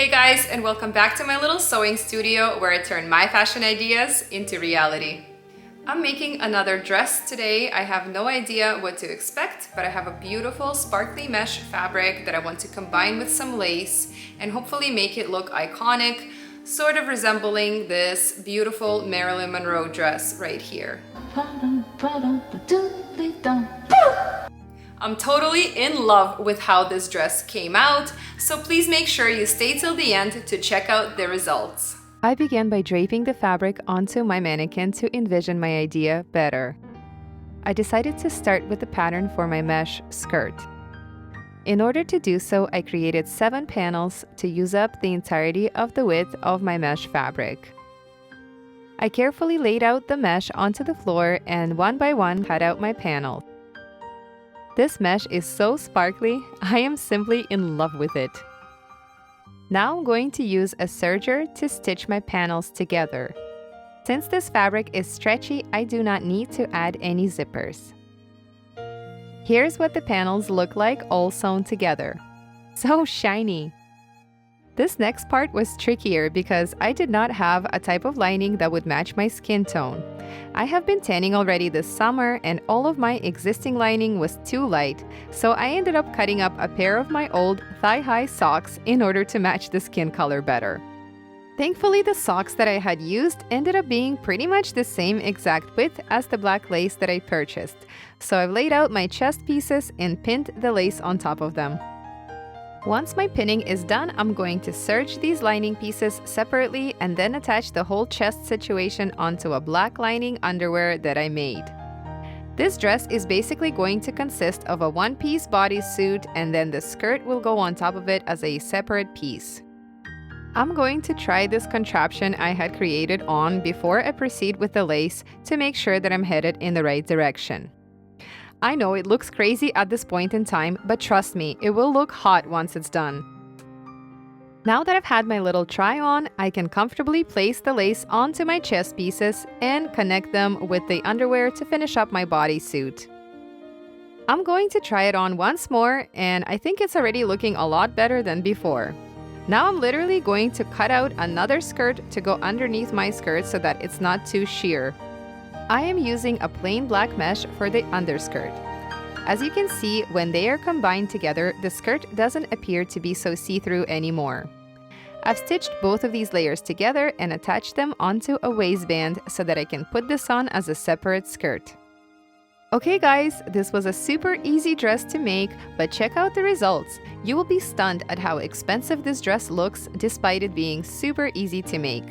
Hey guys, and welcome back to my little sewing studio where I turn my fashion ideas into reality. I'm making another dress today. I have no idea what to expect, but I have a beautiful sparkly mesh fabric that I want to combine with some lace and hopefully make it look iconic, sort of resembling this beautiful Marilyn Monroe dress right here. I'm totally in love with how this dress came out, so please make sure you stay till the end to check out the results. I began by draping the fabric onto my mannequin to envision my idea better. I decided to start with the pattern for my mesh skirt. In order to do so, I created 7 panels to use up the entirety of the width of my mesh fabric. I carefully laid out the mesh onto the floor and one by one cut out my panels. This mesh is so sparkly, I am simply in love with it. Now I'm going to use a serger to stitch my panels together. Since this fabric is stretchy, I do not need to add any zippers. Here's what the panels look like all sewn together. So shiny! This next part was trickier because I did not have a type of lining that would match my skin tone. I have been tanning already this summer and all of my existing lining was too light, so I ended up cutting up a pair of my old thigh-high socks in order to match the skin color better. Thankfully, the socks that I had used ended up being pretty much the same exact width as the black lace that I purchased, so I've laid out my chest pieces and pinned the lace on top of them. Once my pinning is done, I'm going to serge these lining pieces separately and then attach the whole chest situation onto a black lining underwear that I made. This dress is basically going to consist of a one-piece bodysuit and then the skirt will go on top of it as a separate piece. I'm going to try this contraption I had created on before I proceed with the lace to make sure that I'm headed in the right direction. I know it looks crazy at this point in time, but trust me, it will look hot once it's done. Now that I've had my little try on, I can comfortably place the lace onto my chest pieces and connect them with the underwear to finish up my bodysuit. I'm going to try it on once more, and I think it's already looking a lot better than before. Now I'm literally going to cut out another skirt to go underneath my skirt so that it's not too sheer. I am using a plain black mesh for the underskirt. As you can see, when they are combined together, the skirt doesn't appear to be so see-through anymore. I've stitched both of these layers together and attached them onto a waistband so that I can put this on as a separate skirt. Okay guys, this was a super easy dress to make, but check out the results. You will be stunned at how expensive this dress looks despite it being super easy to make.